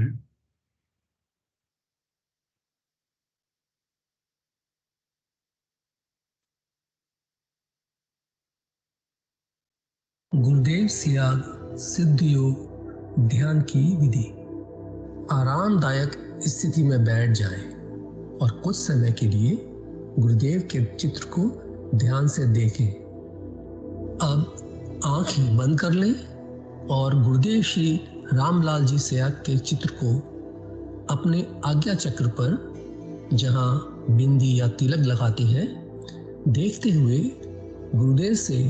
है। गुरुदेव सियाग सिद्ध योग ध्यान की विधि। आरामदायक स्थिति में बैठ जाएं और कुछ समय के लिए गुरुदेव के चित्र को ध्यान से देखें। अब आंख बंद कर लें और गुरुदेव श्री रामलाल जी सियाग के चित्र को अपने आज्ञा चक्र पर, जहां बिंदी या तिलक लगाते हैं, देखते हुए गुरुदेव से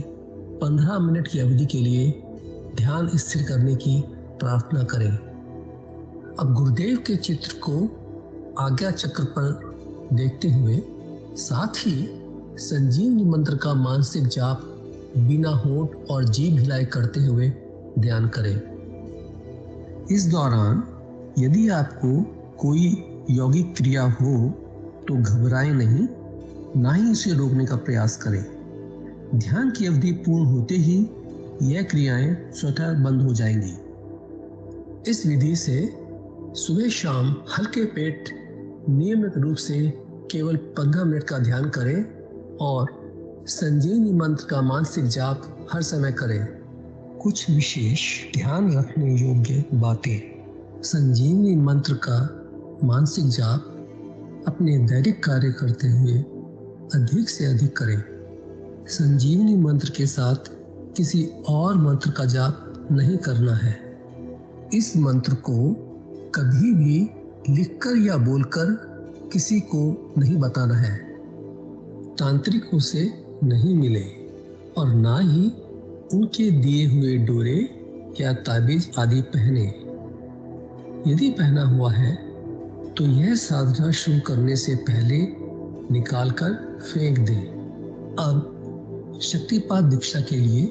15 मिनट की अवधि के लिए ध्यान स्थिर करने की प्रार्थना करें। अब गुरुदेव के चित्र को आज्ञा चक्र पर देखते हुए साथ ही संजीवनी मंत्र का मानसिक जाप बिना होंठ और जीभ हिलाए करते हुए ध्यान करें। इस दौरान यदि आपको कोई यौगिक क्रिया हो तो घबराएं नहीं, ना ही इसे रोकने का प्रयास करें। ध्यान की अवधि पूर्ण होते ही यह क्रियाएं स्वतः बंद हो जाएंगी। इस विधि से सुबह शाम हल्के पेट नियमित रूप से केवल 15 मिनट का ध्यान करें और संजीवनी मंत्र का मानसिक जाप हर समय करें। कुछ विशेष ध्यान रखने योग्य बातें। संजीवनी मंत्र का मानसिक जाप अपने दैनिक कार्य करते हुए अधिक से अधिक करें। संजीवनी मंत्र के साथ किसी और मंत्र का जाप नहीं करना है। इस मंत्र को कभी भी लिखकर या बोलकर किसी को नहीं बताना है। तांत्रिकों से नहीं मिले और ना ही उनके दिए हुए डोरे या ताबीज आदि पहने। यदि पहना हुआ है तो यह साधना शुरू करने से पहले निकालकर फेंक दें। अब शक्तिपात दीक्षा के लिए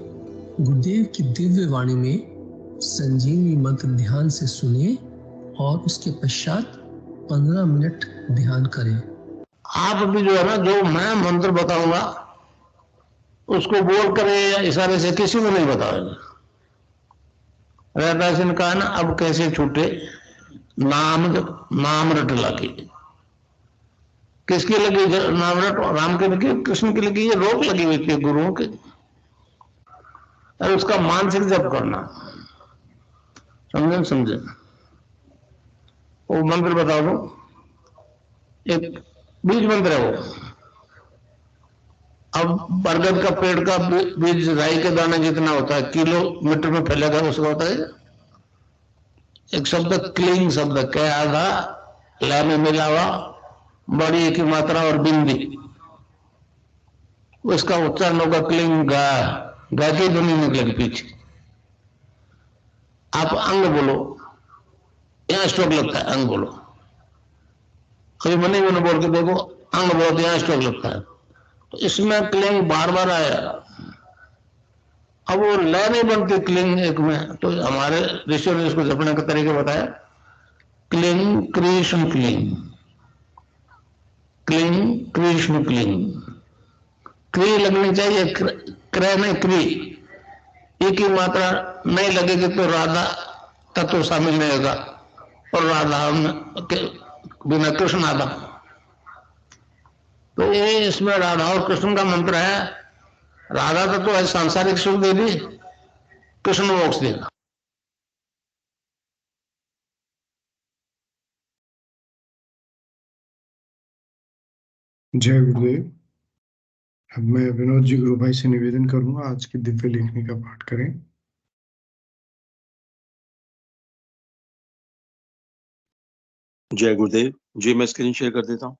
गुरुदेव की दिव्य वाणी में संजीवनी मंत्र ध्यान से सुनिए और उसके पश्चात 15 मिनट ध्यान करें। आप भी जो है ना, जो मैं मंत्र बताऊंगा उसको बोल कर या इशारे से किसी को नहीं बताओगे। रहदास ने कहा ना, अब कैसे छूटे नाम रट लगी। किसकी लगी नाम रट? राम की लगी, कृष्ण की लगी, ये रोक लगी हुई थी गुरुओं की। और उसका मानसिक जप करना, समझे? वो मंत्र बता दो, एक बीज मंत्र है वो। अब बरगद का पेड़ का बीज राई के दाने जितना होता है, किलोमीटर में फैलेगा, उसका होता है एक शब्द क्लीन शब्द के आधा ला में मिलावा, बड़ी की मात्रा और बिंदी, उसका उच्चारण होगा क्लीन गा की ध्वनि निकलेगी पीछे। आप अंग बोलो, यहां स्ट्रोक लगता है, अंग बोलो। कभी मनी मैंने बोल के देखो, अंग बोलो तो यहां स्ट्रोक लगता है। तो इसमें क्लिंग बार बार आया। अब वो लय नहीं बनती क्लिंग एक में, तो हमारे ऋषियों ने इसको जपने का तरीका बताया। Cling Krishna cling, cling Krishna cling. क्री लगनी चाहिए, क्रय नहीं क्री। एक ही मात्रा नहीं लगेगी तो राधा तत्व शामिल नहीं होगा, और राधा के बिना कृष्ण आधा। तो ये इसमें राधा और कृष्ण का मंत्र है। राधा तत्व है सांसारिक सुख देगी, कृष्ण मोक्ष देगा। जय गुरुदेव। अब मैं विनोद जी गुरु भाई से निवेदन करूंगा आज की दिव्य लेखनी का पाठ करें। जय गुरुदेव जी। मैं स्क्रीन शेयर कर देता हूँ।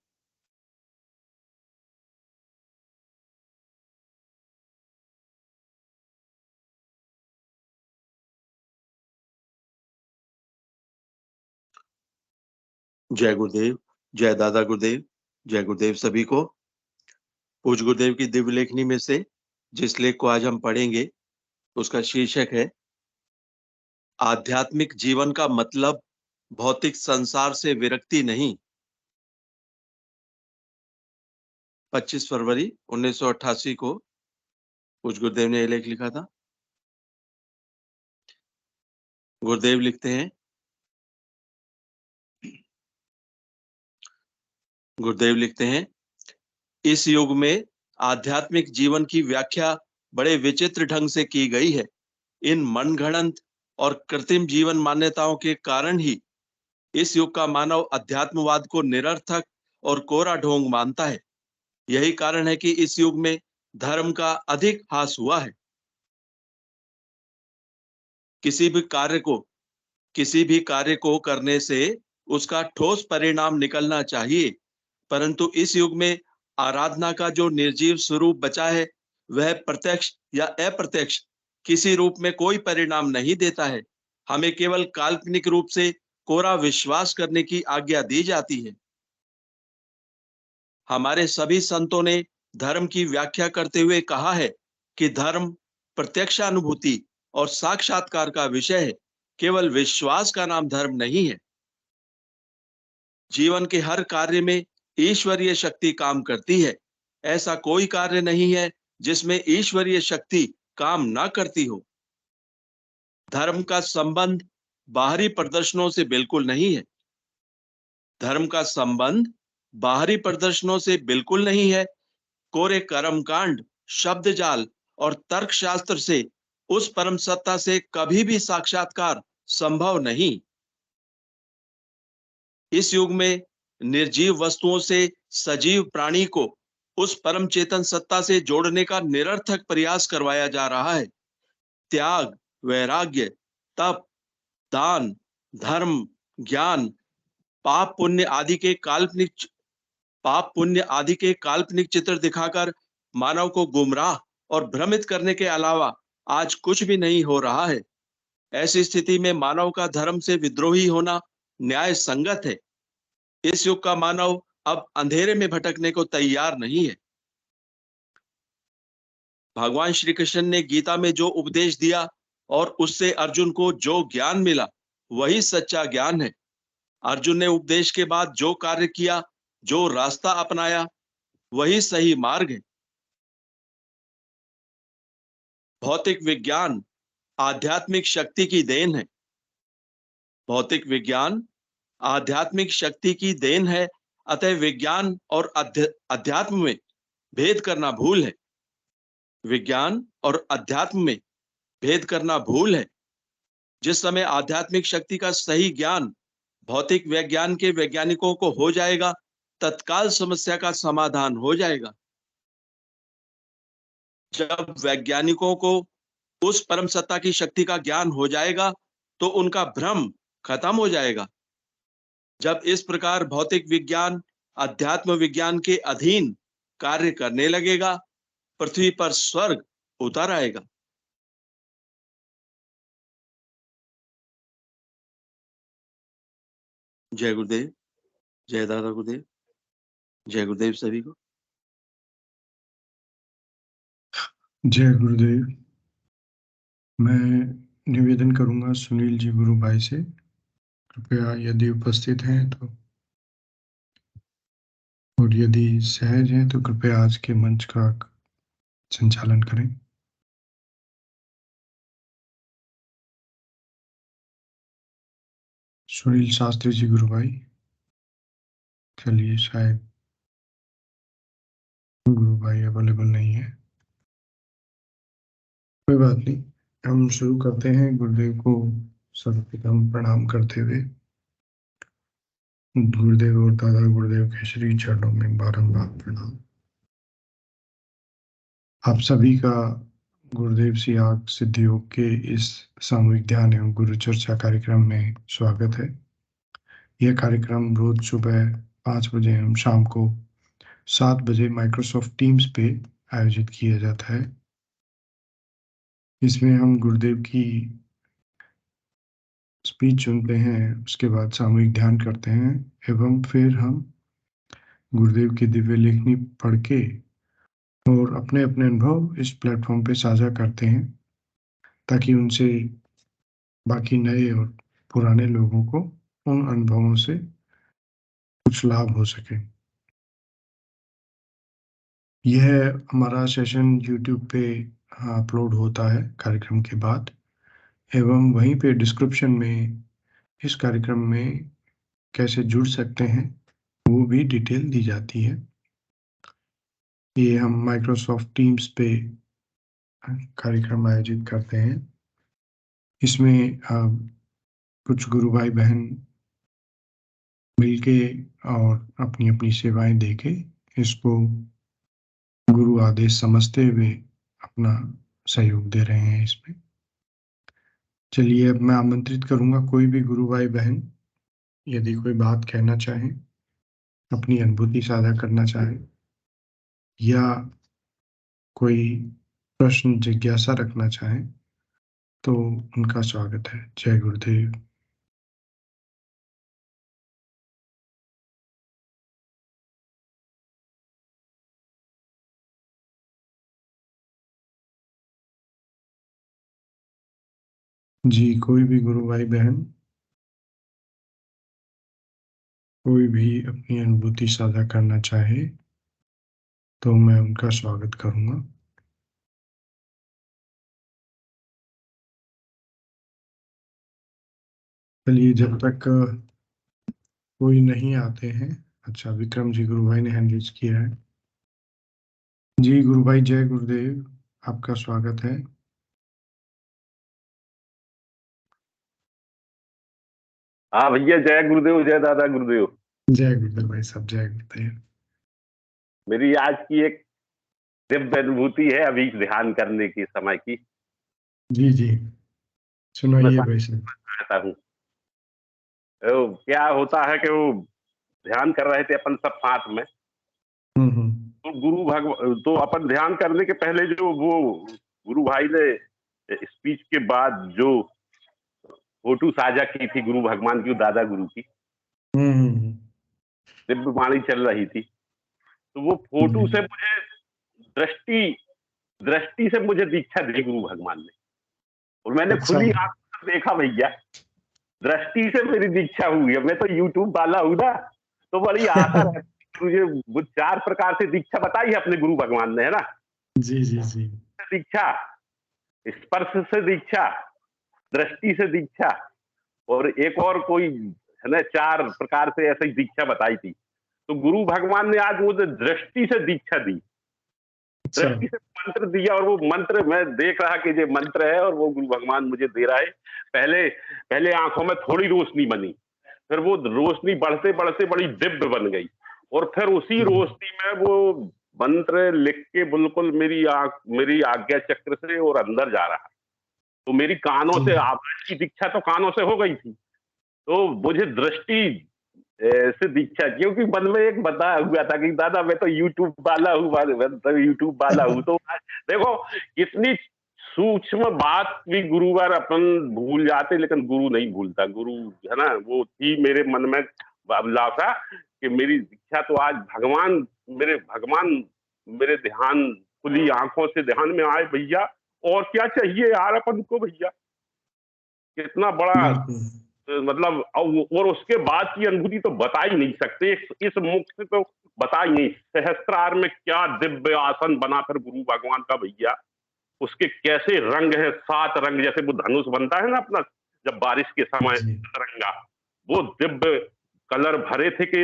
जय गुरुदेव, जय दादा गुरुदेव, जय गुरुदेव सभी को। पूज्य गुरुदेव की दिव्य लेखनी में से जिस लेख को आज हम पढ़ेंगे उसका शीर्षक है आध्यात्मिक जीवन का मतलब भौतिक संसार से विरक्ति नहीं। 25 फरवरी 1988 को पूज्य गुरुदेव ने यह लेख लिखा था। गुरुदेव लिखते हैं, गुरुदेव लिखते हैं, इस युग में आध्यात्मिक जीवन की व्याख्या बड़े विचित्र ढंग से की गई है। इन मनगढ़ंत और कृत्रिम जीवन मान्यताओं के कारण ही इस युग का मानव अध्यात्मवाद को निरर्थक और कोरा ढोंग मानता है। यही कारण है कि इस युग में धर्म का अधिक ह्रास हुआ है। किसी भी कार्य को करने से उसका ठोस परिणाम निकलना चाहिए, परंतु इस युग में आराधना का जो निर्जीव स्वरूप बचा है, वह प्रत्यक्ष या अप्रत्यक्ष किसी रूप में कोई परिणाम नहीं देता है। हमें केवल काल्पनिक रूप से कोरा विश्वास करने की आज्ञा दी जाती है। हमारे सभी संतों ने धर्म की व्याख्या करते हुए कहा है कि धर्म प्रत्यक्षानुभूति और साक्षात्कार का विषय है, केवल विश्वास का नाम धर्म नहीं है। जीवन के हर कार्य में ईश्वरीय शक्ति काम करती है। ऐसा कोई कार्य नहीं है जिसमें ईश्वरीय शक्ति काम ना करती हो। धर्म का संबंध बाहरी प्रदर्शनों से बिल्कुल नहीं है। धर्म का संबंध बाहरी प्रदर्शनों से बिल्कुल नहीं है। कोरे कर्मकांड, शब्द जाल और तर्कशास्त्र से उस परम सत्ता से कभी भी साक्षात्कार संभव नहीं। इस युग में निर्जीव वस्तुओं से सजीव प्राणी को उस परम चेतन सत्ता से जोड़ने का निरर्थक प्रयास करवाया जा रहा है। त्याग, वैराग्य, तप, दान, धर्म, ज्ञान, पाप पुण्य आदि के काल्पनिक चित्र दिखाकर मानव को गुमराह और भ्रमित करने के अलावा आज कुछ भी नहीं हो रहा है। ऐसी स्थिति में मानव का धर्म से विद्रोही होना न्याय संगत है। इस युग का मानव अब अंधेरे में भटकने को तैयार नहीं है। भगवान श्री कृष्ण ने गीता में जो उपदेश दिया और उससे अर्जुन को जो ज्ञान मिला, वही सच्चा ज्ञान है। अर्जुन ने उपदेश के बाद जो कार्य किया, जो रास्ता अपनाया, वही सही मार्ग है। भौतिक विज्ञान आध्यात्मिक शक्ति की देन है। भौतिक विज्ञान आध्यात्मिक शक्ति की देन है। अतः विज्ञान और अध्यात्म में भेद करना भूल है। विज्ञान और अध्यात्म में भेद करना भूल है। जिस समय आध्यात्मिक शक्ति का सही ज्ञान भौतिक विज्ञान के वैज्ञानिकों को हो जाएगा, तत्काल समस्या का समाधान हो जाएगा। जब वैज्ञानिकों को उस परम सत्ता की शक्ति का ज्ञान हो जाएगा, तो उनका भ्रम खत्म हो जाएगा। जब इस प्रकार भौतिक विज्ञान अध्यात्म विज्ञान के अधीन कार्य करने लगेगा, पृथ्वी पर स्वर्ग उतर आएगा। जय गुरुदेव, जय दादा गुरुदेव, जय गुरुदेव सभी को। जय गुरुदेव। मैं निवेदन करूंगा सुनील जी गुरु भाई से, कृपया यदि उपस्थित हैं तो, और यदि सहज हैं तो कृपया आज के मंच का संचालन करें। सुनील शास्त्री जी गुरु भाई, चलिए शायद गुरु भाई अवेलेबल नहीं है, कोई बात नहीं। हम शुरू करते हैं गुरुदेव को सर्वप्रथम प्रणाम करते हुए। गुरुदेव और दादा गुरुदेव के श्री चरणों में बारंबार प्रणाम। आप सभी का गुरुदेव सियाग सिद्ध योग के इस सामूहिक ध्यान एवं गुरु चर्चा कार्यक्रम में स्वागत है। यह कार्यक्रम रोज सुबह 5 बजे एवं शाम को 7 बजे माइक्रोसॉफ्ट टीम्स पे आयोजित किया जाता है। इसमें हम गुरुदेव की स्पीच सुनते हैं, उसके बाद सामूहिक ध्यान करते हैं एवं फिर हम गुरुदेव की दिव्य लेखनी पढ़ के और अपने अपने अनुभव इस प्लेटफॉर्म पे साझा करते हैं, ताकि उनसे बाकी नए और पुराने लोगों को उन अनुभवों से कुछ लाभ हो सके। यह हमारा सेशन YouTube पे अपलोड होता है कार्यक्रम के बाद, एवं वहीं पे डिस्क्रिप्शन में इस कार्यक्रम में कैसे जुड़ सकते हैं वो भी डिटेल दी जाती है। ये हम माइक्रोसॉफ्ट टीम्स पे कार्यक्रम आयोजित करते हैं। इसमें कुछ गुरु भाई बहन मिलके और अपनी अपनी सेवाएं देके इसको गुरु आदेश समझते हुए अपना सहयोग दे रहे हैं इसमें। चलिए, अब मैं आमंत्रित करूंगा कोई भी गुरु भाई बहन यदि कोई बात कहना चाहे, अपनी अनुभूति साझा करना चाहे या कोई प्रश्न जिज्ञासा रखना चाहे तो उनका स्वागत है। जय गुरुदेव। जी, कोई भी गुरु भाई बहन कोई भी अपनी अनुभूति साझा करना चाहे तो मैं उनका स्वागत करूंगा। चलिए, जब तक कोई नहीं आते हैं। अच्छा, विक्रम जी गुरु भाई ने हैंड रेज किया है। जी गुरु भाई, जय गुरुदेव, आपका स्वागत है। हाँ भैया, जय गुरुदेव, जय दादा गुरुदेव। जय गुरुदेव भाई साहब, जय गुरुदेव। मेरी आज की एक दिव्य अनुभूति है अभी ध्यान करने की समय की। जी जी, सुनाइए भाई साहब। कहता हूँ क्या होता है कि वो ध्यान कर रहे थे अपन सब साथ में। तो तो अपन ध्यान करने के पहले जो वो गुरु भाई ने स्पीच के बाद जो फोटो साझा की थी गुरु भगवान की, दादा गुरु की दिव्य वाणी चल रही थी, तो वो फोटो से मुझे दृष्टि से मुझे दीक्षा दी गुरु भगवान ने, और मैंने खुली आंखों से देखा भैया, दृष्टि से मेरी दीक्षा हुई है। मैं तो यूट्यूब वाला हूं ना, तो बड़ी आशा रहती मुझे। वो 4 प्रकार से दीक्षा बताई है अपने गुरु भगवान ने, है ना। जी जी जी। दीक्षा, स्पर्श से दीक्षा, दृष्टि से दीक्षा, और एक और कोई है ना, 4 प्रकार से ऐसी दीक्षा बताई थी। तो गुरु भगवान ने आज मुझे दृष्टि से दीक्षा दी, दृष्टि से मंत्र दिया, और वो मंत्र मैं देख रहा कि ये मंत्र है और वो गुरु भगवान मुझे दे रहा है। पहले आंखों में थोड़ी रोशनी बनी, फिर वो रोशनी बढ़ते बढ़ते बड़ी दिव्य बन गई, और फिर उसी रोशनी में वो मंत्र लिख के बिल्कुल मेरी आज्ञा चक्र से और अंदर जा रहा। तो मेरी कानों से आवाज की दीक्षा तो कानों से हो गई थी, तो मुझे दृष्टि से दीक्षा, क्योंकि मन में एक बताया हुआ था कि दादा मैं तो यूट्यूब वाला हूँ, तो देखो कितनी सूक्ष्म बात भी गुरुवार अपन भूल जाते, लेकिन गुरु नहीं भूलता। गुरु है ना, वो थी मेरे मन में अभिलाषा कि मेरी दीक्षा तो आज भगवान मेरे ध्यान, खुली आंखों से ध्यान में आए भैया। और क्या चाहिए यार अपन को भैया, कितना बड़ा मतलब। और उसके बाद की अनुभूति तो बता ही नहीं सकते, इस मुख से तो बता ही नहीं। सहस्त्रार में क्या दिव्य आसन बना फिर गुरु भगवान का भैया, उसके कैसे रंग है, 7 रंग, जैसे वो धनुष बनता है ना अपना जब बारिश के समय तिरंगा, वो दिव्य कलर भरे थे कि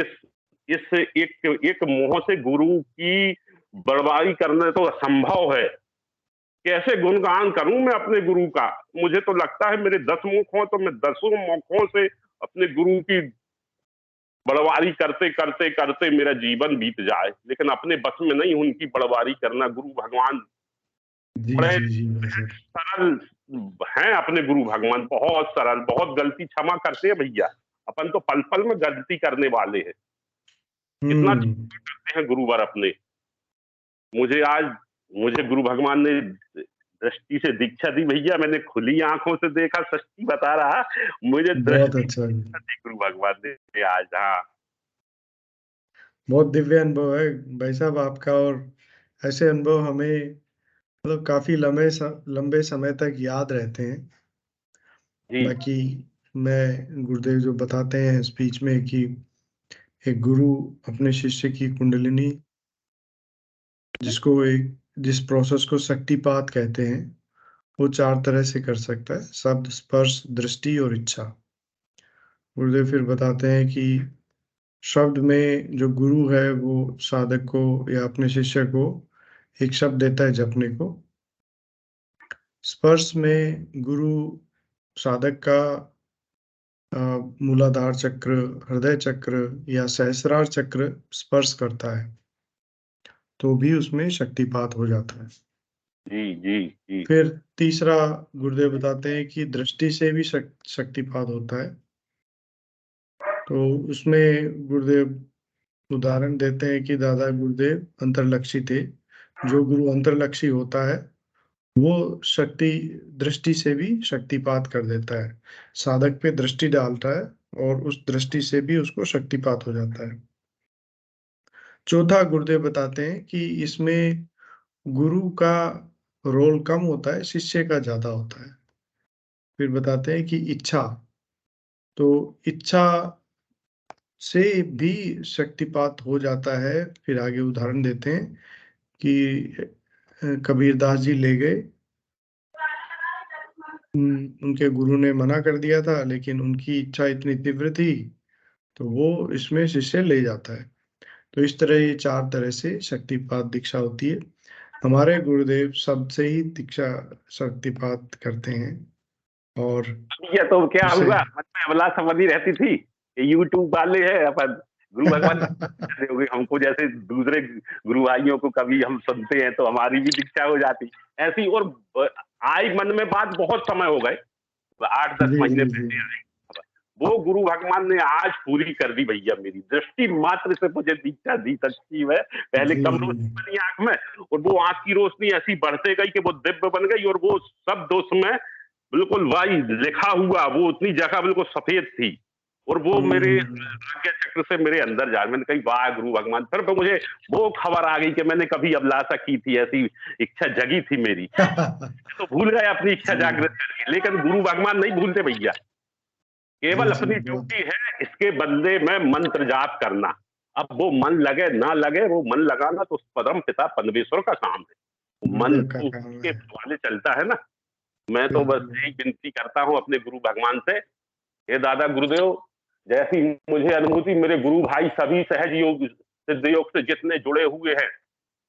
इस एक मुंह से गुरु की बड़वाई करना तो असंभव है। कैसे गुणगान करूं मैं अपने गुरु का। मुझे तो लगता है मेरे 10 मुख हो तो मैं 10 मुखों से अपने गुरु की बड़वारी करते करते करते मेरा जीवन बीत जाए, लेकिन अपने बस में नहीं उनकी बड़वारी करना। गुरु भगवान बड़े सरल हैं, अपने गुरु भगवान बहुत सरल, बहुत गलती क्षमा करते हैं भैया। अपन तो पल पल में गलती करने वाले हैं, कितना करते हैं गुरुवर अपने। मुझे गुरु भगवान ने दृष्टि से दीक्षा दी भैया, मैंने खुली आंखों से देखा, सच्ची बता रहा, मुझे बहुत अच्छा गुरु भगवान ने आज। हाँ, बहुत दिव्य अनुभव है भाई साहब आपका, और ऐसे अनुभव हमें मतलब काफी लंबे समय तक याद रहते हैं। बाकी मैं गुरुदेव जो बताते हैं स्पीच में कि एक गुरु अपने शिष्य की कुंडलिनी, जिस प्रोसेस को शक्तिपात कहते हैं, वो 4 तरह से कर सकता है: शब्द, स्पर्श, दृष्टि और इच्छा। गुरुदेव फिर बताते हैं कि शब्द में जो गुरु है वो साधक को या अपने शिष्य को एक शब्द देता है जपने को। स्पर्श में गुरु साधक का मूलाधार चक्र, हृदय चक्र या सहस्रार चक्र स्पर्श करता है तो भी उसमें शक्तिपात हो जाता है। जी जी जी। फिर तीसरा गुरुदेव बताते हैं कि दृष्टि से भी शक्तिपात होता है। तो उसमें गुरुदेव उदाहरण देते हैं कि दादा गुरुदेव अंतर्लक्षी थे। जो गुरु अंतर्लक्षी होता है वो शक्ति दृष्टि से भी शक्तिपात कर देता है, साधक पे दृष्टि डालता है और उस दृष्टि से भी उसको शक्तिपात हो जाता है। चौथा गुरुदेव बताते हैं कि इसमें गुरु का रोल कम होता है, शिष्य का ज्यादा होता है। फिर बताते हैं कि इच्छा, तो इच्छा से भी शक्तिपात हो जाता है। फिर आगे उदाहरण देते हैं कि कबीरदास जी ले गए, उनके गुरु ने मना कर दिया था लेकिन उनकी इच्छा इतनी तीव्र थी तो वो इसमें शिष्य ले जाता है। तो इस तरह ये 4 तरह से शक्तिपात दीक्षा होती है। हमारे गुरुदेव सबसे ही दीक्षा शक्तिपात करते हैं। और ये तो क्या उसे हुआ, मन में अभिलाषा बनी रहती थी, यूट्यूब वाले हैं अपन गुरु भगवान कैसे हो गए, हमको जैसे दूसरे गुरु भाइयों को कभी हम सुनते हैं तो हमारी भी दीक्षा हो जाती ऐसी। और आई मन में बात, बहुत समय हो गए, 8-10 जी महीने जी जी पहले आई। वो गुरु भगवान ने आज पूरी कर दी भैया। मेरी दृष्टि मात्र से मुझे दीक्षा दी सकती है। पहले जी कम जी रोशनी बनी आंख में, और वो आंख की रोशनी ऐसी बढ़ते गई कि वो दिव्य बन गई, और वो शब्द उसमें बिल्कुल वाई लिखा हुआ, वो उतनी जगह बिल्कुल सफेद थी, और वो मेरे आज्ञा चक्र से मेरे अंदर जा। मैंने कही वाह गुरु भगवान। फिर तो मुझे वो खबर आ गई कि मैंने कभी अभिलाषा की थी, ऐसी इच्छा जगी थी मेरी, तो भूल गए अपनी इच्छा जी जागृत करके। लेकिन गुरु भगवान नहीं भूलते भैया। केवल जी अपनी बहुत ड्यूटी है इसके बदले में मंत्र जाप करना। अब वो मन लगे ना लगे, वो मन लगाना तो परम पिता परमेश्वर का काम है। वो मन गुरुदेव का तो काम उसके है। हवाले चलता है ना। मैं तो बस बिल्कुल यही विनती करता हूँ अपने गुरु भगवान से, हे दादा गुरुदेव, जैसी मुझे अनुभूति, मेरे गुरु भाई सभी सहज योग सिद्ध योग से जितने जुड़े हुए हैं,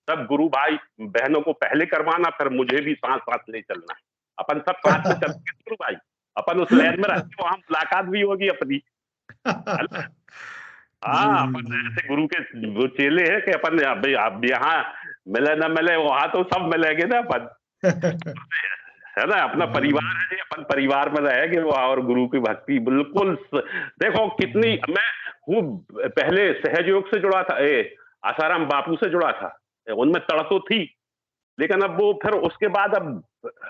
सब गुरु भाई बहनों को पहले करवाना, फिर मुझे भी साथ साथ ले चलना है। अपन सब साथ में चलते गुरु भाई, अपन उस लैन में रहते, वहां मुलाकात भी होगी अपनी। जी हाँ, जी अपन जी ऐसे गुरु के वो चेले हैं कि अपन अब यहाँ मिले ना मिले, वहां तो सब मिलेंगे ना अपन, है ना। अपना परिवार है जी, अपन परिवार में रहेंगे वहाँ, और गुरु की भक्ति बिल्कुल देखो कितनी। मैं खूब पहले सहयोग से जुड़ा था, आसाराम बापू से जुड़ा था, उनमें तड़ तो थी, लेकिन अब वो फिर उसके बाद अब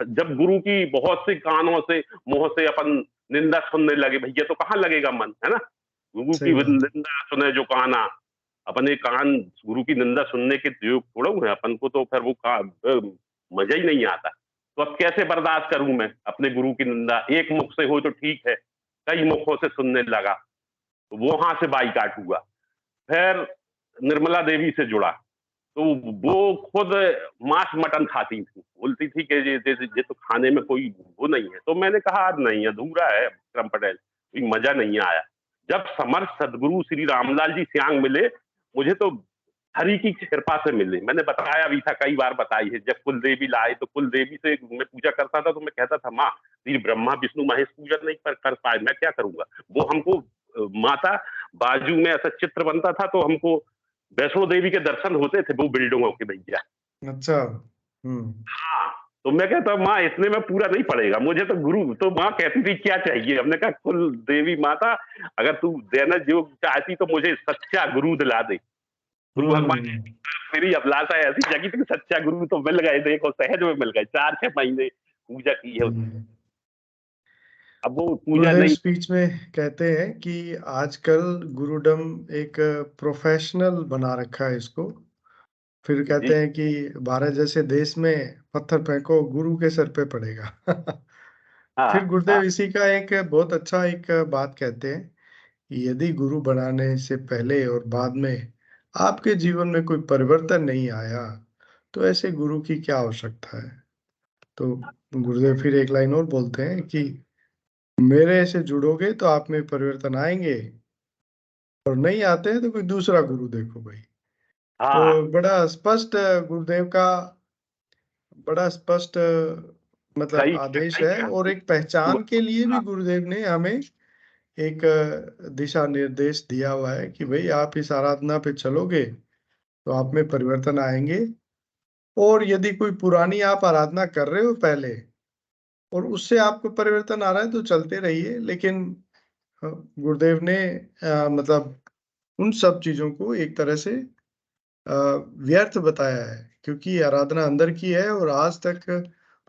जब गुरु की बहुत सी कानों से मुंह से अपन निंदा सुनने लगे, भैया तो कहाँ लगेगा मन, है ना। गुरु की सही बात है। निंदा सुने जो काना, अपने कान गुरु की निंदा सुनने के योग थोड़ा हुए अपन को, तो फिर वो मजा ही नहीं आता। तो अब कैसे बर्दाश्त करूं मैं अपने गुरु की निंदा, एक मुख से हो तो ठीक है, कई मुखों से सुनने लगा, तो वो वहां से बाईकाट हुआ। फिर निर्मला देवी से जुड़ा, तो वो खुद मांस मटन खाती थी, बोलती थी कि ये तो खाने में कोई वो नहीं है। तो मैंने कहा नहीं, अधूरा है विक्रम पटेल, कोई मजा नहीं आया। जब समर्थ सदगुरु श्री रामलाल जी सियांग मिले, मुझे तो हरि की कृपा से मिले। मैंने बताया भी था, कई बार बताई है, जब कुल देवी लाए तो कुल देवी से मैं पूजा करता था, तो मैं कहता था माँ श्री ब्रह्मा विष्णु महेश पूजा नहीं कर पाए, मैं क्या करूंगा। वो हमको माता बाजू में ऐसा चित्र बनता था, तो हमको वैष्णो देवी के दर्शन होते थे वो बिल्डिंगों के भैया। अच्छा। हाँ, तो मैं कहता माँ इतने में पूरा नहीं पड़ेगा मुझे तो गुरु। तो माँ कहती थी क्या चाहिए, हमने कहा कुल देवी माता, अगर तू देना जो चाहती तो मुझे सच्चा गुरु दिला दे। गुरु भगवान ने हम्म मेरी अभिलाषा ऐसी जगी थी, सच्चा गुरु तो मिल गए, देखो सहज में मिल गए। 4-6 महीने पूजा की है उसने। हम्म। अब वो पूजा गुरुदेव नहीं। स्पीच में कहते हैं कि आजकल गुरुडम एक प्रोफेशनल बना रखा है इसको। फिर जी कहते हैं कि भारत जैसे देश में पत्थर फेंको गुरु के सर पे पड़ेगा। हाँ फिर हाँ गुरुदेव इसी का एक बहुत अच्छा एक बात कहते हैं कि यदि गुरु बनाने से पहले और बाद में आपके जीवन में कोई परिवर्तन नहीं आया तो ऐसे गुरु की क्या आवश्यकता है। तो गुरुदेव फिर एक लाइन और बोलते हैं कि मेरे से जुड़ोगे तो आप में परिवर्तन आएंगे, और नहीं आते हैं तो कोई दूसरा गुरु देखो भाई। हाँ, तो बड़ा स्पष्ट गुरुदेव का, बड़ा स्पष्ट मतलब सही आदेश सही है। और एक पहचान के लिए भी हाँ, गुरुदेव ने हमें एक दिशा निर्देश दिया हुआ है कि भाई आप इस आराधना पे चलोगे तो आप में परिवर्तन आएंगे। और यदि कोई पुरानी आप आराधना कर रहे हो पहले और उससे आपको परिवर्तन आ रहा है तो चलते रहिए, लेकिन गुरुदेव ने मतलब उन सब चीजों को एक तरह से अ, व्यर्थ बताया है, क्योंकि आराधना अंदर की है और आज तक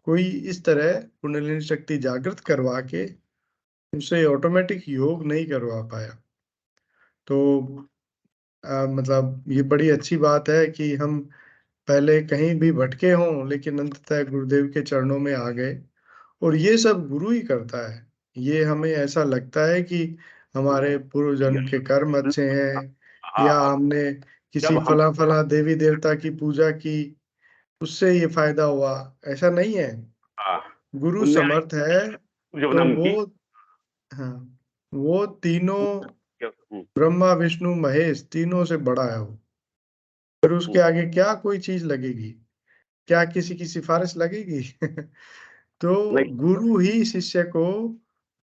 कोई इस तरह कुंडलिनी शक्ति जागृत करवा के उसे ऑटोमेटिक योग नहीं करवा पाया। तो मतलब ये बड़ी अच्छी बात है कि हम पहले कहीं भी भटके हों लेकिन अंततः गुरुदेव के चरणों में आ गए। और ये सब गुरु ही करता है। ये हमें ऐसा लगता है कि हमारे पूर्व जन्म के कर्म अच्छे हैं, या हाँ, हमने किसी जब हम फला फला देवी देवता की पूजा की उससे ये फायदा हुआ, ऐसा नहीं है। हाँ, गुरु पुण्य समर्थ है तो जन्म वो, की हाँ, वो तीनों हम्म, ब्रह्मा विष्णु महेश तीनों से बड़ा है वो। फिर उसके आगे क्या कोई चीज लगेगी? क्या किसी की सिफारिश लगेगी? तो नहीं, गुरु ही शिष्य को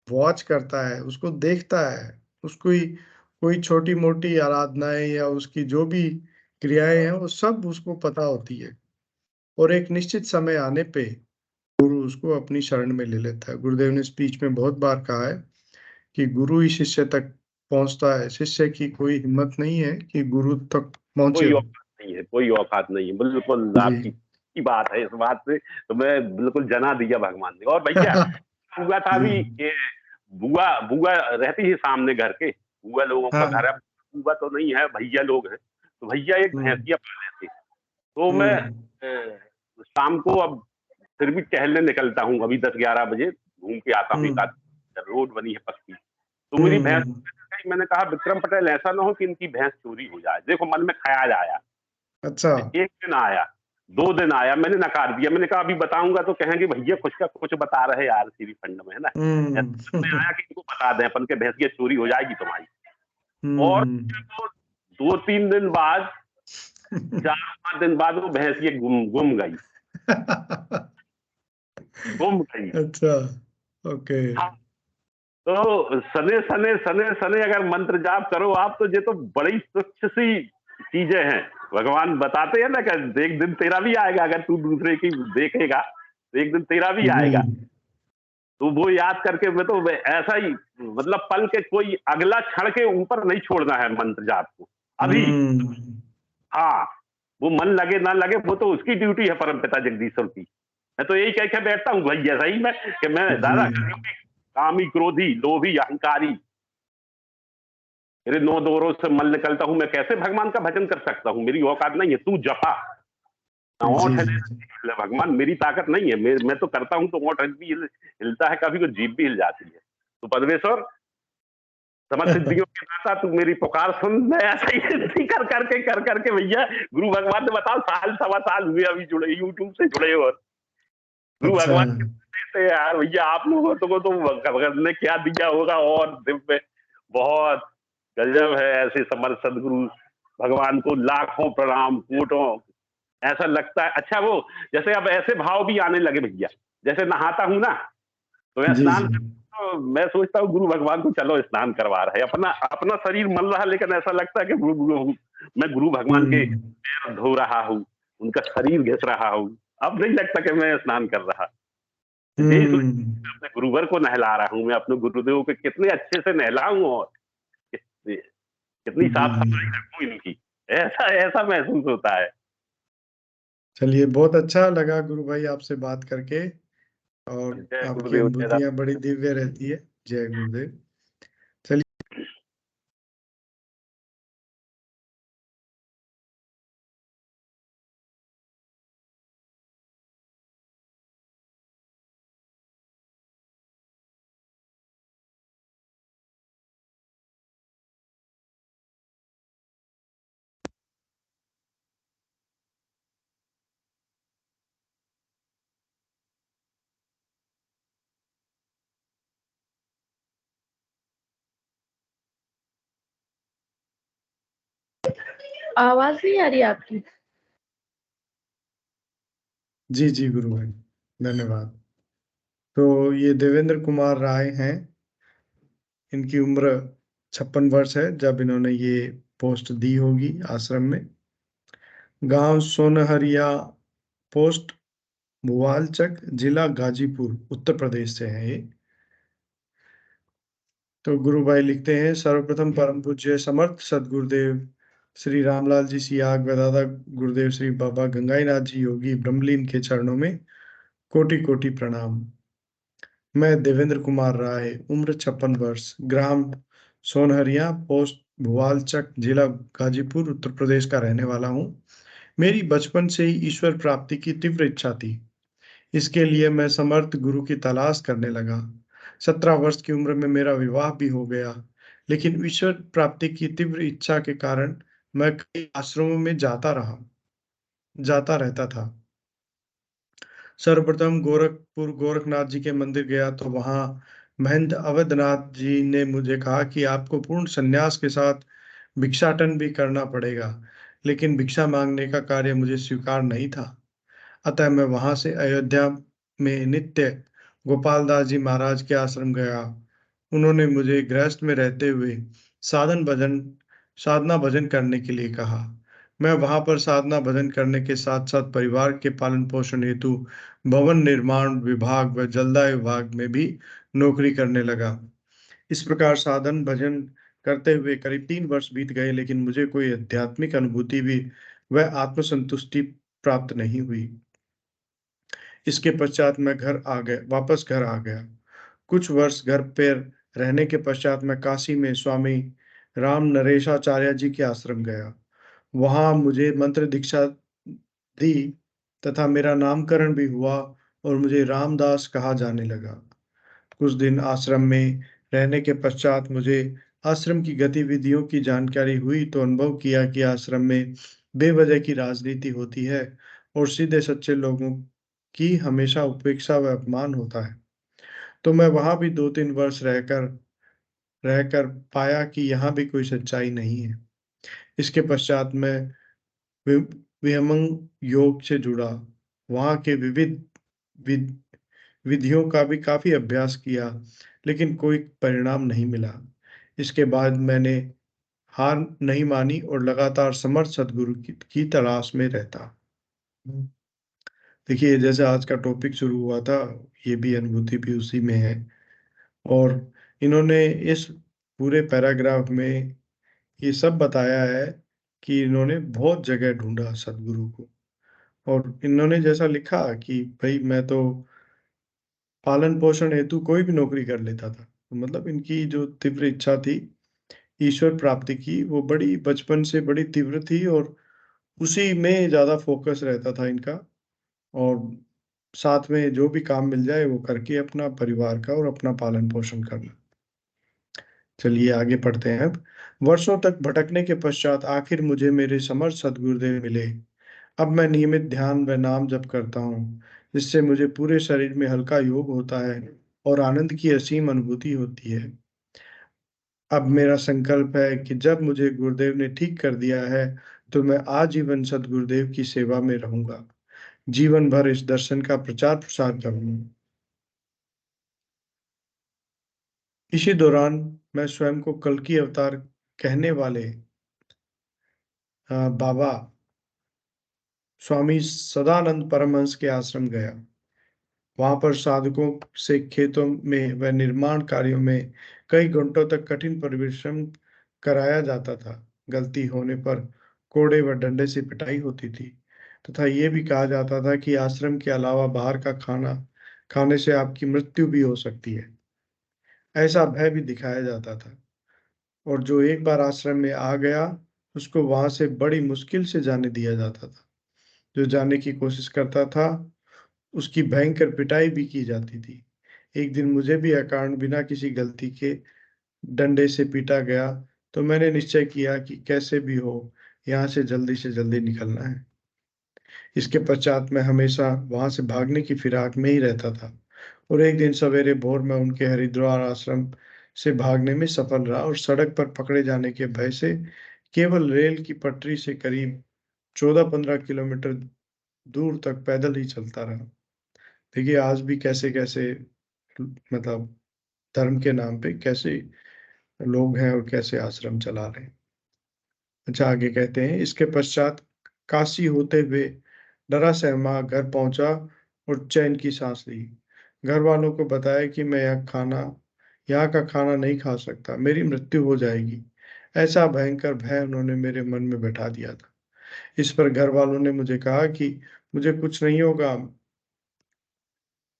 वॉच करता है, उसको देखता है, उसको ही कोई छोटी मोटी आराधनाएं या उसकी जो भी क्रियाएं हैं वो सब उसको पता होती है। और एक निश्चित समय आने पे गुरु उसको अपनी शरण में ले लेता है। गुरुदेव ने स्पीच में बहुत बार कहा है कि गुरु ही शिष्य तक पहुंचता है, शिष्य की कोई हिम्मत नहीं है कि गुरु तक पहुंचे कोई वो। औकात नहीं है, कोई औकात नहीं है, बिल्कुल जी। आपकी की बात है। इस बात से तो मैं बिल्कुल जना दिया भगवान ने। और भैया हुआ था जी। भी ये, बुआ बुआ रहती है सामने घर के, बुआ लोगों का घर है। हाँ। बुआ तो नहीं है, भैया लोग हैं। तो भैया एक हम्म। भैंसिया पाले थे। तो मैं हम्म। शाम को अब फिर भी टहलने निकलता हूँ, अभी 10-11 बजे घूम के आता हूँ। एक हम्म। आध रोड बनी है पक्की, तो मेरी भैंस, हम्म। मैंने कहा विक्रम पटेल ऐसा ना हो कि इनकी भैंस चोरी हो जाए। देखो मन में ख्याल आया। अच्छा। एक दिन आया, 2 दिन आया, मैंने नकार दिया। मैंने कहा अभी बताऊंगा तो कहेंगे भैया कुछ का कुछ बता रहे यार श्री फंड में, है ना। हम्म। ऐसा में आया कि इनको बता दें अपन के भैंसिया चोरी हो जाएगी तुम्हारी। और हम्म। तो 2-3 दिन बाद, 4-5 दिन बाद वो भैंसिया गुम गुम गई, गुम गई। अच्छा। ओके। हाँ, तो सने सने सने सने अगर मंत्र जाप करो आप, तो ये तो बड़ी तुच्छ सी चीजें हैं। भगवान बताते हैं ना कि एक दिन तेरा भी आएगा, अगर तू दूसरे की देखेगा तो एक दिन तेरा भी जी। आएगा। तो वो याद करके मैं ऐसा ही, मतलब पल के कोई अगला क्षण के ऊपर नहीं छोड़ना है मंत्र जाप को अभी। हम्म। हाँ, वो मन लगे ना लगे वो तो उसकी ड्यूटी है परमपिता जगदीश्वर की। मैं तो यही कह के बैठता हूँ भैया सही में कि मैं जी। दादा कामी क्रोधी लोभी अहंकारी, मेरे 9 दोरों से मल निकलता हूँ, मैं कैसे भगवान का भजन कर सकता हूँ? मेरी औकात नहीं है। तू जपा ना, जी। ओंठ जी। हिले भगवान, मेरी ताकत नहीं है। मैं तो करता हूँ तो ओंठ भी हिलता है, कभी को जीभ भी हिल जाती है। तो पद्मेश्वर समझ सिद्धियों के दाता, तू मेरी पुकार सुन। मैं ऐसा ही सिद्धि कर करके भैया, गुरु भगवान ने बताओ 1-1.25 साल हुए अभी जुड़े, यूट्यूब से जुड़े। और गुरु अच्छा। भगवान के देते यार भैया, आप लोगों तो भगवान ने क्या दिया होगा। और दिव्य, बहुत गजब है। ऐसे समर्थ सदगुरु भगवान को लाखों प्रणाम, कोटों। ऐसा लगता है अच्छा, वो जैसे अब ऐसे भाव भी आने लगे भैया, जैसे नहाता हूं ना तो मैं जी। स्नान जी। तो मैं सोचता हूँ गुरु भगवान को चलो स्नान करवा रहे हैं। अपना अपना शरीर मल रहा, लेकिन ऐसा लगता है कि मैं गुरु भगवान के हम्म। पैर धो रहा हूँ, उनका शरीर घिस रहा हूँ। अब नहीं लगता कि मैं स्नान कर रहा। यही सोच हम्म। अपने गुरुवर को नहला रहा हूँ मैं, अपने गुरुदेव को कितने अच्छे से नहलाऊं और कितनी कितनी जी। साफ जी। सफाई रखूं इनकी। ऐसा ऐसा महसूस होता है। चलिए, बहुत अच्छा लगा गुरु भाई आपसे बात करके। और जय आपकी गुरुदेव, जय अनुभूतियां बड़ी दिव्य रहती है। जय गुरुदेव। चलिए। आवाज नहीं आ रही आपकी। जी जी गुरु भाई, धन्यवाद। तो ये देवेंद्र कुमार राय हैं। इनकी उम्र 56 वर्ष है जब इन्होंने ये पोस्ट दी होगी आश्रम में। गांव सोनहरिया, पोस्ट भुवालचक, जिला गाजीपुर, उत्तर प्रदेश से है ये। तो गुरु भाई लिखते हैं, सर्वप्रथम परम पूज्य समर्थ सदगुरुदेव श्री रामलाल जी सियाग व दादा गुरुदेव श्री बाबा गंगाईनाथ जी योगी ब्रह्मलीन के चरणों में कोटि कोटि प्रणाम। मैं देवेंद्र कुमार राय, उम्र 56 वर्ष, ग्राम सोनहरिया, पोस्ट भुवालचक, जिला गाजीपुर, उत्तर प्रदेश का रहने वाला हूँ। मेरी बचपन से ही ईश्वर प्राप्ति की तीव्र इच्छा थी। इसके लिए मैं समर्थ गुरु की तलाश करने लगा। 17 वर्ष की उम्र में मेरा विवाह भी हो गया, लेकिन ईश्वर प्राप्ति की तीव्र इच्छा के कारण मैं कई आश्रमों में जाता रहता था। सर्वप्रथम गोरखपुर गोरखनाथ जी के मंदिर गया तो वहां महंत अवधनाथ जी ने मुझे कहा कि आपको पूर्ण संन्यास के साथ भिक्षाटन भी करना पड़ेगा, लेकिन भिक्षा मांगने का कार्य मुझे स्वीकार नहीं था। अतः मैं वहां से अयोध्या में नित्य गोपाल दास जी महाराज के आश्रम गया। उन्होंने मुझे गृहस्थ में रहते हुए साधना भजन करने के लिए कहा। मैं वहां पर साधना भजन करने के साथ साथ परिवार के पालन पोषण हेतु भवन निर्माण विभाग व जलदाय विभाग में भी नौकरी करने लगा। इस प्रकार साधन भजन करते हुए करीब 3 वर्ष बीत गए, लेकिन मुझे कोई आध्यात्मिक अनुभूति भी व आत्मसंतुष्टि प्राप्त नहीं हुई। इसके पश्चात मैं वापस घर आ गया। कुछ वर्ष घर पर रहने के पश्चात मैं काशी में स्वामी राम नरेशाचार्य जी के आश्रम गया। वहां मुझे मंत्र दीक्षा दी तथा मेरा नामकरण भी हुआ और मुझे रामदास कहा जाने लगा। कुछ दिन आश्रम में रहने के पश्चात मुझे आश्रम की गतिविधियों की जानकारी हुई तो अनुभव किया कि आश्रम में बेवजह की राजनीति होती है और सीधे सच्चे लोगों की हमेशा उपेक्षा व अपमान होता है। तो मैं वहां भी 2-3 वर्ष रहकर पाया कि यहाँ भी कोई सच्चाई नहीं है। इसके पश्चात मैं विहंगम योग से जुड़ा, वहाँ के विविध विध, विधियों का भी काफी अभ्यास किया, लेकिन कोई परिणाम नहीं मिला। इसके बाद मैंने हार नहीं मानी और लगातार समर्थ सदगुरु की तलाश में रहता। देखिए, जैसे आज का टॉपिक शुरू हुआ था, ये भी अनुभूति भी उसी में है। और इन्होंने इस पूरे पैराग्राफ में ये सब बताया है कि इन्होंने बहुत जगह ढूंढा सदगुरु को। और इन्होंने जैसा लिखा कि भाई मैं तो पालन पोषण हेतु कोई भी नौकरी कर लेता था। तो मतलब इनकी जो तीव्र इच्छा थी ईश्वर प्राप्ति की, वो बड़ी बचपन से बड़ी तीव्र थी और उसी में ज्यादा फोकस रहता था इनका। और साथ में जो भी काम मिल जाए वो करके अपना परिवार का और अपना पालन पोषण करना। चलिए आगे पढ़ते हैं। अब वर्षों तक भटकने के पश्चात आखिर मुझे मेरे समर्थ सदगुरुदेव मिले। अब मैं नियमित ध्यान व नाम जप करता हूँ, जिससे मुझे पूरे शरीर में हल्का योग होता है और आनंद की असीम अनुभूति होती है। अब मेरा संकल्प है कि जब मुझे गुरुदेव ने ठीक कर दिया है तो मैं आजीवन सदगुरुदेव की सेवा में रहूंगा, जीवन भर इस दर्शन का प्रचार प्रसार करूंगा। इसी दौरान मैं स्वयं को कल की अवतार कहने वाले बाबा स्वामी सदानंद परमहंस के आश्रम गया। वहां पर साधकों से खेतों में व निर्माण कार्यों में कई घंटों तक कठिन परिश्रम कराया जाता था। गलती होने पर कोड़े व डंडे से पिटाई होती थी तथा ये भी कहा जाता था कि आश्रम के अलावा बाहर का खाना खाने से आपकी मृत्यु भी हो सकती है। ऐसा भय भी दिखाया जाता था और जो एक बार आश्रम में आ गया उसको वहां से बड़ी मुश्किल से जाने दिया जाता था। जो जाने की कोशिश करता था उसकी भयंकर पिटाई भी की जाती थी। एक दिन मुझे भी अकारण बिना किसी गलती के डंडे से पीटा गया तो मैंने निश्चय किया कि कैसे भी हो यहाँ से जल्दी निकलना है। इसके पश्चात मैं हमेशा वहां से भागने की फिराक में ही रहता था और एक दिन सवेरे भोर में उनके हरिद्वार आश्रम से भागने में सफल रहा और सड़क पर पकड़े जाने के भय से केवल रेल की पटरी से करीब 14-15 किलोमीटर दूर तक पैदल ही चलता रहा। देखिए आज भी कैसे कैसे मतलब धर्म के नाम पे कैसे लोग हैं और कैसे आश्रम चला रहे हैं। अच्छा आगे कहते हैं, इसके पश्चात काशी होते हुए डरा सहमा घर पहुंचा और चैन की सांस ली। घर वालों को बताया कि मैं यहाँ का खाना नहीं खा सकता, मेरी मृत्यु हो जाएगी। ऐसा भयंकर भय उन्होंने मेरे मन में बैठा दिया था। इस पर घर वालों ने मुझे कहा कि मुझे कुछ नहीं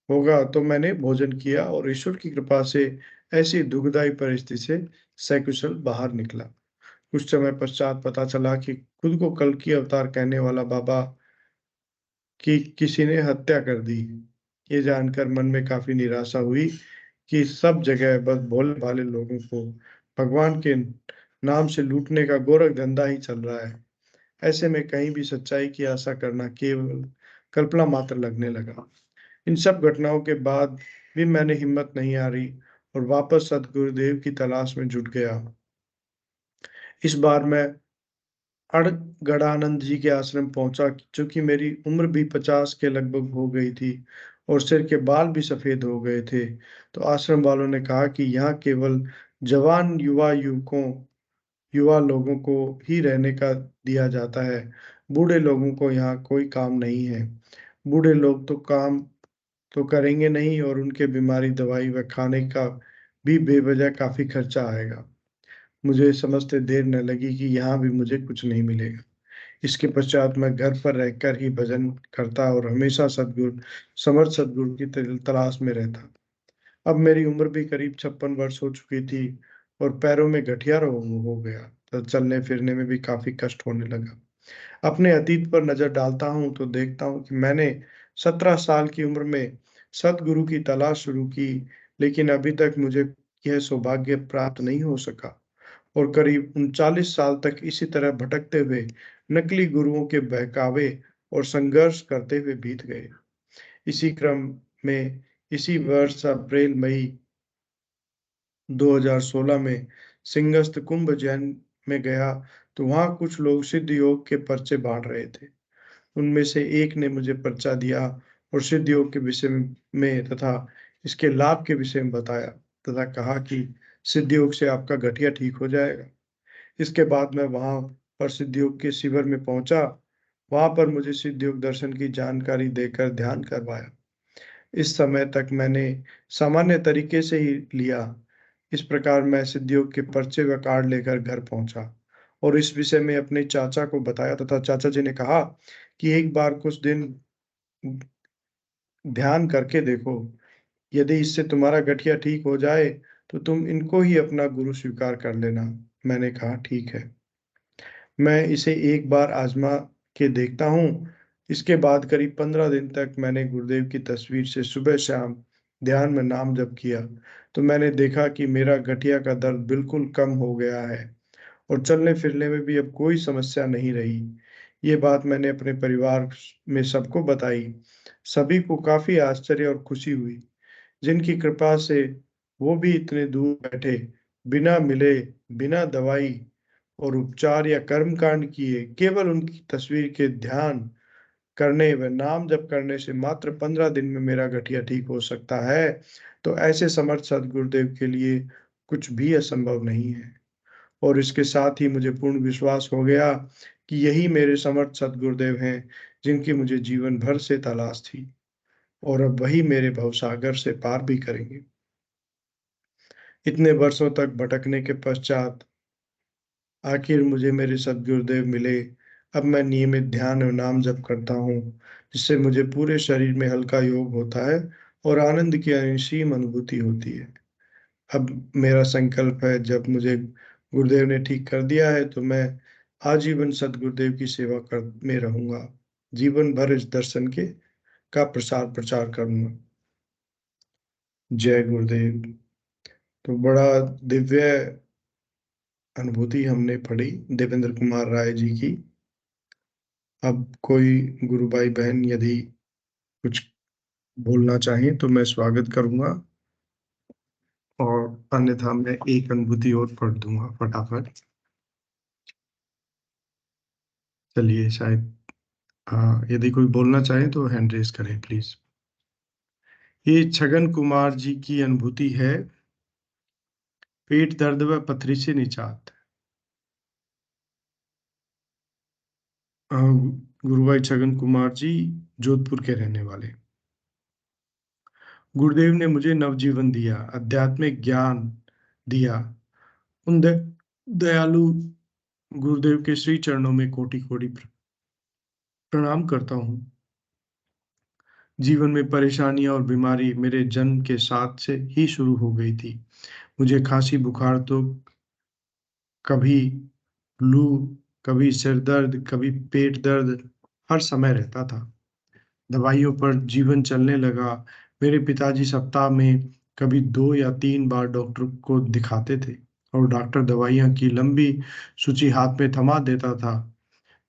होगा तो मैंने भोजन किया और ईश्वर की कृपा से ऐसी दुखदाई परिस्थिति से सकुशल बाहर निकला। कुछ समय पश्चात पता चला कि खुद को कल्कि अवतार कहने वाला बाबा की किसी ने हत्या कर दी। ये जानकर मन में काफी निराशा हुई कि सब जगह बस भोले भाले लोगों को भगवान के नाम से लूटने का गोरख धंधा ही चल रहा है। ऐसे में कहीं भी सच्चाई की आशा करना केवल कल्पना मात्र लगने लगा। इन सब घटनाओं के बाद भी मैंने हिम्मत नहीं हारी और वापस सदगुरुदेव की तलाश में जुट गया। इस बार मैं अड़गड़ानंद जी के आश्रम पहुंचा, चूंकि मेरी उम्र भी 50 के लगभग हो गई थी और सिर के बाल भी सफेद हो गए थे। तो आश्रम वालों ने कहा कि यहाँ केवल जवान युवा लोगों को ही रहने का दिया जाता है। बूढ़े लोगों को यहाँ कोई काम नहीं है। बूढ़े लोग तो काम तो करेंगे नहीं और उनके बीमारी दवाई व खाने का भी बेवजह काफी खर्चा आएगा। मुझे समझते देर न लगी कि यहाँ भी मुझे कुछ नहीं मिलेगा। इसके पश्चात मैं घर पर रहकर ही भजन करता और हमेशा समर्थ सदगुरु की तलाश में रहता। अब मेरी उम्र भी करीब 56 वर्ष हो चुकी थी और पैरों में गठिया हो गया, तो चलने फिरने में भी काफी कष्ट होने लगा। अपने अतीत पर नजर डालता हूँ तो देखता हूँ कि मैंने 17 साल की उम्र में सदगुरु की तलाश शुरू की, लेकिन अभी तक मुझे यह सौभाग्य प्राप्त नहीं हो सका और करीब 39 साल तक इसी तरह भटकते हुए नकली गुरुओं के बहकावे और संघर्ष करते हुए बीत गए। इसी क्रम में इसी वर्ष अप्रैल मई 2016 में सिंहस्थ कुंभ जैन में गया तो वहां कुछ लोग सिद्ध योग के पर्चे बांट रहे थे। उनमें से एक ने मुझे पर्चा दिया और सिद्ध योग के विषय में तथा इसके लाभ के विषय में बताया तथा कहा कि सिद्ध योग से आपका गठिया ठीक हो जाएगा। इसके बाद मैं वहां पर सिद्ध योग के शिविर में पहुंचा। वहां पर मुझे सिद्ध योग दर्शन की जानकारी देकर ध्यान करवाया। इस समय तक मैंने सामान्य तरीके से ही लिया। इस प्रकार मैं सिद्ध योग के पर्चे व कार्ड लेकर घर पहुंचा और इस विषय में अपने चाचा को बताया तथा चाचा जी ने कहा कि एक बार कुछ दिन ध्यान करके देखो, यदि इससे तुम्हारा गठिया ठीक हो जाए तो तुम इनको ही अपना गुरु स्वीकार कर लेना। मैंने कहा ठीक है, मैं इसे एक बार आजमा के देखता हूँ। इसके बाद करीब 15 दिन तक मैंने गुरुदेव की तस्वीर से सुबह शाम ध्यान में नाम जप किया तो मैंने देखा कि मेरा गठिया का दर्द बिल्कुल कम हो गया है और चलने फिरने में भी अब कोई समस्या नहीं रही। ये बात मैंने अपने परिवार में सबको बताई। सभी को काफी आश्चर्य और खुशी हुई। जिनकी कृपा से वो भी इतने दूर बैठे, बिना मिले, बिना दवाई और उपचार या कर्म कांड किए, केवल उनकी तस्वीर के ध्यान करने व नाम जप करने से मात्र 15 दिन में मेरा गठिया ठीक हो सकता है, तो ऐसे समर्थ सदगुरुदेव के लिए कुछ भी असंभव नहीं है। और इसके साथ ही मुझे पूर्ण विश्वास हो गया कि यही मेरे समर्थ सदगुरुदेव हैं जिनकी मुझे जीवन भर से तलाश थी और अब वही मेरे भवसागर से पार भी करेंगे। इतने वर्षों तक भटकने के पश्चात आखिर मुझे मेरे सदगुरुदेव मिले। अब मैं नियमित ध्यान और नाम जप करता हूँ, जिससे मुझे पूरे शरीर में हल्का योग होता है और आनंद की असीम अनुभूति होती है। अब मेरा संकल्प है, जब मुझे गुरुदेव ने ठीक कर दिया है तो मैं आजीवन सदगुरुदेव की सेवा कर में रहूंगा। जीवन भर इस दर्शन के का प्रसार प्रचार करूंगा। जय गुरुदेव। तो बड़ा दिव्य अनुभूति हमने पढ़ी देवेंद्र कुमार राय जी की। अब कोई गुरु भाई बहन यदि कुछ बोलना चाहें तो मैं स्वागत करूंगा और अन्यथा मैं एक अनुभूति और पढ़ दूंगा फटाफट। चलिए, शायद यदि कोई बोलना चाहे तो हैंड रेज करें प्लीज। ये छगन कुमार जी की अनुभूति है, पेट दर्द व पथरी से निजात। गुरु भाई छगन कुमार जी जोधपुर के रहने वाले। गुरुदेव ने मुझे नवजीवन दिया, आध्यात्मिक ज्ञान दिया। उन दयालु गुरुदेव के श्री चरणों में कोटि कोटि प्रणाम करता हूँ। जीवन में परेशानियां और बीमारी मेरे जन्म के साथ से ही शुरू हो गई थी। मुझे खांसी बुखार तो कभी लू, कभी सिर दर्द, कभी पेट दर्द हर समय रहता था। दवाइयों पर जीवन चलने लगा। मेरे पिताजी सप्ताह में कभी 2 या 3 बार डॉक्टर को दिखाते थे और डॉक्टर दवाइयाँ की लंबी सूची हाथ में थमा देता था।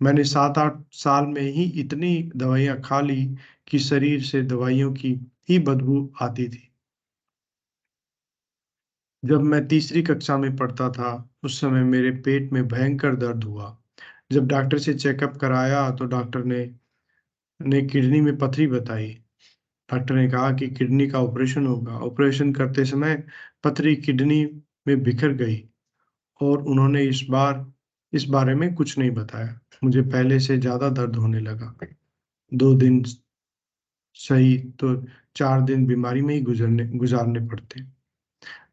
मैंने 7-8 साल में ही इतनी दवाइयाँ खा ली कि शरीर से दवाइयों की ही बदबू आती थी। जब मैं तीसरी कक्षा में पढ़ता था, उस समय मेरे पेट में भयंकर दर्द हुआ। जब डॉक्टर से चेकअप कराया तो डॉक्टर ने किडनी में पथरी बताई। डॉक्टर ने कहा कि किडनी का ऑपरेशन होगा। ऑपरेशन करते समय पथरी किडनी में बिखर गई और उन्होंने इस बारे में कुछ नहीं बताया। मुझे पहले से ज्यादा दर्द होने लगा। 2 दिन सही तो 4 दिन बीमारी में ही गुजारने पड़ते।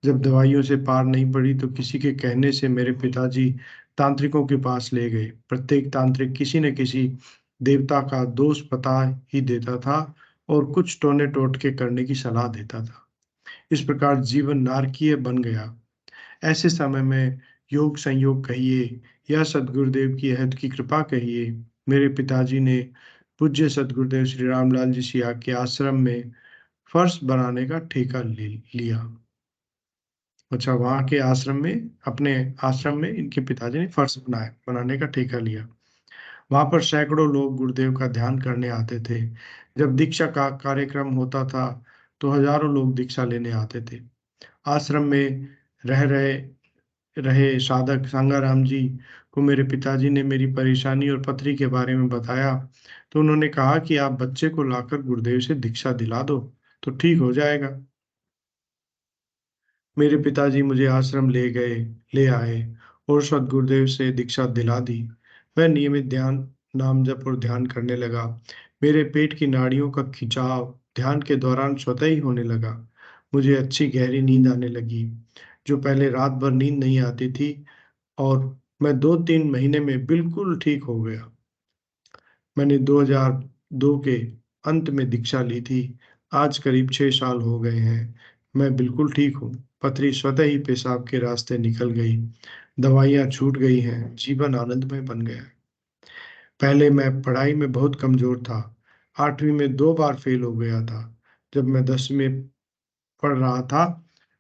जब दवाइयों से पार नहीं पड़ी तो किसी के कहने से मेरे पिताजी तांत्रिकों के पास ले गए। प्रत्येक तांत्रिक किसी न किसी देवता का दोष बता ही देता था और कुछ टोने टोटके करने की सलाह देता था। इस प्रकार जीवन नारकीय बन गया। ऐसे समय में योग संयोग कहिए या सदगुरुदेव की अहद की कृपा कहिए, मेरे पिताजी ने पूज्य सदगुरुदेव श्री रामलाल जी सिया के आश्रम में फर्श बनाने का ठेका लिया। अच्छा, वहां के आश्रम में, अपने आश्रम में इनके पिताजी ने फर्श बनाने का ठेका लिया। वहां पर सैकड़ों लोग गुरुदेव का ध्यान करने आते थे। जब दीक्षा का कार्यक्रम होता था तो हजारों लोग दीक्षा लेने आते थे। आश्रम में रह रहे रहे साधक सांगाराम जी को मेरे पिताजी ने मेरी परेशानी और पथरी के बारे में बताया तो उन्होंने कहा कि आप बच्चे को लाकर गुरुदेव से दीक्षा दिला दो तो ठीक हो जाएगा। मेरे पिताजी मुझे आश्रम ले आए और सदगुरुदेव से दीक्षा दिला दी। वह नियमित ध्यान, नाम जप और ध्यान करने लगा। मेरे पेट की नाड़ियों का खिंचाव ध्यान के दौरान स्वतः ही होने लगा। मुझे अच्छी गहरी नींद आने लगी। जो पहले रात भर नींद नहीं आती थी, और मैं 2-3 महीने में बिल्कुल ठीक हो गया। मैंने 2002 के अंत में दीक्षा ली थी। आज करीब 6 साल हो गए हैं। मैं बिल्कुल ठीक हूँ। पथरी स्वतः ही पेशाब के रास्ते निकल गई। दवाइयाँ छूट गई हैं। जीवन आनंदमय बन गया। पहले मैं पढ़ाई में बहुत कमजोर था। 8वीं में 2 बार फेल हो गया था। जब मैं 10वीं में पढ़ रहा था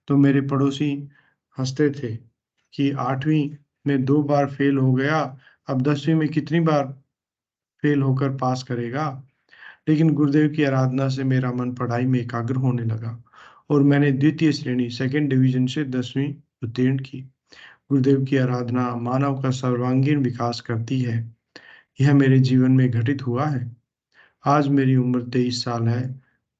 तो मेरे पड़ोसी हंसते थे कि 8वीं में 2 बार फेल हो गया, अब 10वीं में कितनी बार फेल होकर पास करेगा। लेकिन गुरुदेव की आराधना से मेरा मन पढ़ाई में एकाग्र होने लगा और मैंने द्वितीय श्रेणी, सेकंड डिवीजन से 10वीं उत्तीर्ण की। गुरुदेव की आराधना मानव का सर्वांगीण विकास करती है। यह मेरे जीवन में घटित हुआ है। आज मेरी उम्र 23 साल है।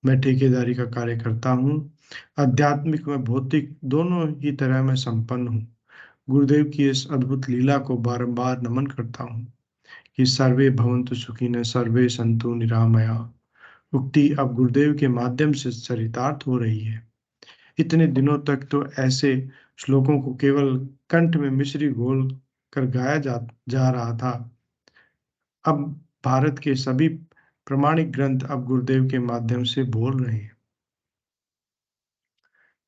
मैं ठेकेदारी का कार्य करता हूँ। आध्यात्मिक व भौतिक दोनों ही तरह मैं संपन्न हूँ। गुरुदेव की इस अद्भुत लीला को बारंबार नमन करता हूँ कि सर्वे भवन्तु सुखिनः, सर्वे सन्तु निरामया उक्ति अब गुरुदेव के माध्यम से चरितार्थ हो रही है। इतने दिनों तक तो ऐसे श्लोकों को केवल कंठ में मिश्री घोल कर गाया जा रहा था। अब भारत के सभी प्रमाणिक ग्रंथ अब गुरुदेव के माध्यम से बोल रहे हैं।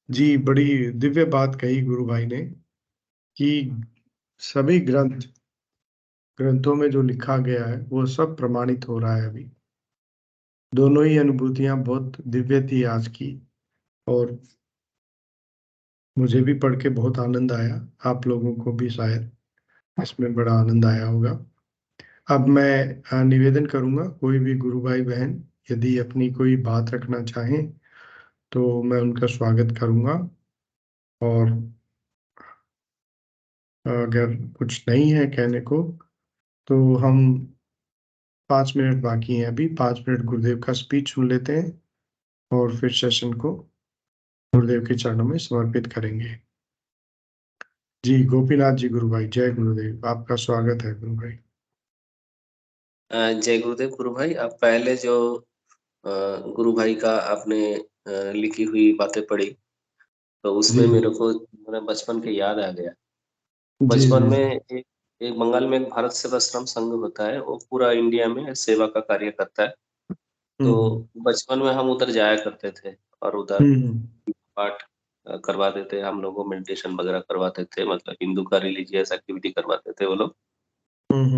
जी, बड़ी दिव्य बात कही गुरु भाई ने कि सभी ग्रंथों में जो लिखा गया है वो सब प्रमाणित हो रहा है अभी। दोनों ही अनुभूतियां बहुत दिव्य थी आज की, और मुझे भी पढ़ के बहुत आनंद आया। आप लोगों को भी शायद इसमें बड़ा आनंद आया होगा। अब मैं निवेदन करूंगा, कोई भी गुरु भाई बहन यदि अपनी कोई बात रखना चाहें तो मैं उनका स्वागत करूंगा, और अगर कुछ नहीं है कहने को तो हम 5 मिनट बाकी हैं अभी। 5 मिनट गुरुदेव का स्पीच सुन लेते हैं और फिर सेशन को गुरुदेव के चरणों में समर्पित करेंगे। जी गोपीनाथ जी गुरु भाई, जय गुरुदेव, आपका स्वागत है गुरु भाई। जय गुरुदेव गुरु भाई। अब पहले जो गुरु भाई का आपने लिखी हुई बातें पढ़ी, तो उसमें जी मेरे को मेरा बचपन के याद आ गया। जी बचपन जी में एक बंगाल में एक भारत सेवाश्रम संघ होता है, वो पूरा इंडिया में सेवा का कार्य करता है। तो बचपन में हम उधर जाया करते थे और उधर पाठ करवाते थे, हम लोगों को मेडिटेशन वगैरह करवाते थे, मतलब हिंदू का रिलीजियस एक्टिविटी करवाते थे वो लोग।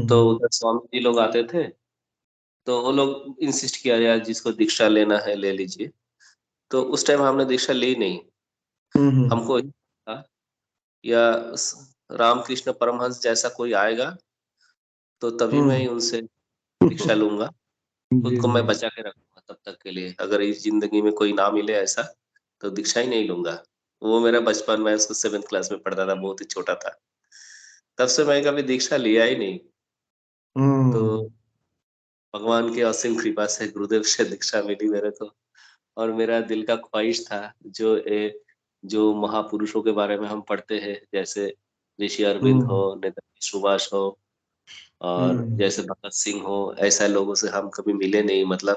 तो उधर स्वामी जी लोग आते थे, तो वो लोग इंसिस्ट किया यार जिसको दीक्षा लेना है ले लीजिए। तो उस टाइम हमने दीक्षा ली नहीं। हमको था या रामकृष्ण परमहंस जैसा कोई आएगा तो तभी मैं उनसे दीक्षा लूंगा, खुद को मैं बचा के रखूंगा तब तक के लिए। अगर इस जिंदगी में कोई ना मिले ऐसा तो दीक्षा ही नहीं लूंगा। वो मेरा बचपन में, उसको 7th क्लास में पढ़ता था, बहुत ही छोटा था। तब से मैं कभी दीक्षा लिया ही नहीं। तो भगवान की असीम कृपा से गुरुदेव से दीक्षा मिली मेरे को। और मेरा दिल का ख्वाहिश था जो महापुरुषों के बारे में हम पढ़ते हैं, जैसे ऋषि अरविंद हो, नेताजी सुभाष हो, और जैसे भगत सिंह हो, ऐसा लोगों से हम कभी मिले नहीं। मतलब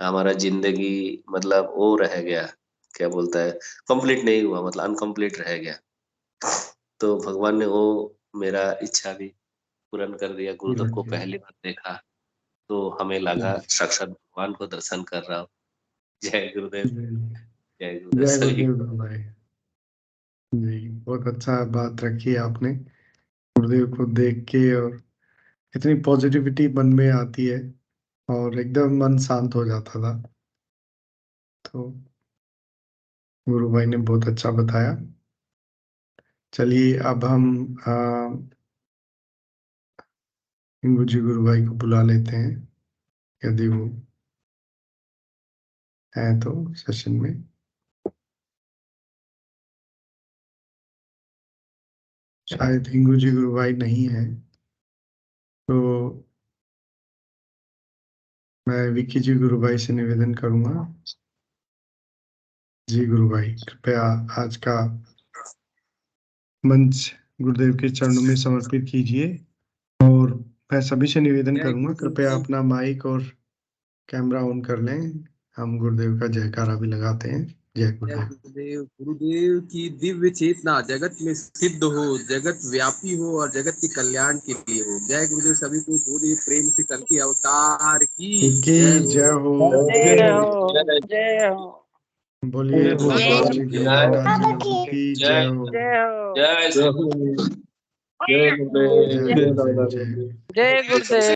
हमारा जिंदगी मतलब वो रह गया, क्या बोलता है, कंप्लीट नहीं हुआ, मतलब अनकंप्लीट रह गया। तो भगवान ने वो मेरा इच्छा भी पूर्ण कर दिया। गुरुदेव को पहली बार देखा तो हमें लगा साक्षात भगवान को दर्शन कर रहा हूँ। जय गुरुदेव। जय गुरुदेव जय सभी। गुरुदेव गुरु भाई जी, बहुत अच्छा बात रखी है आपने। गुरुदेव को देख के और इतनी पॉजिटिविटी मन में आती है और एकदम मन शांत हो जाता था। तो गुरु भाई ने बहुत अच्छा बताया। चलिए अब हम इंगू जी गुरु भाई को बुला लेते हैं, यदि वो है तो सेशन में। शायद हिंगू जी गुरु भाई नहीं है, तो मैं विक्की जी गुरु भाई से निवेदन करूंगा। जी गुरु भाई, कृपया आज का मंच गुरुदेव के चरणों में समर्पित कीजिए। और मैं सभी से निवेदन करूंगा, कृपया अपना माइक और कैमरा ऑन कर लें। हम गुरुदेव का जयकारा भी लगाते हैं। जय गुरुदेव। गुरुदेव की दिव्य चेतना जगत में सिद्ध हो, जगत व्यापी हो और जगत के कल्याण के लिए हो। जय गुरुदेव। सभी को बोलिए प्रेम से कल की अवतार की जय हो। जय हो। बोलिए भगवान श्री गोपीनाथ जी प्रभु की जय हो। जय जय गुरुदेव। जय गुरुदेव। जय गुरुदेव।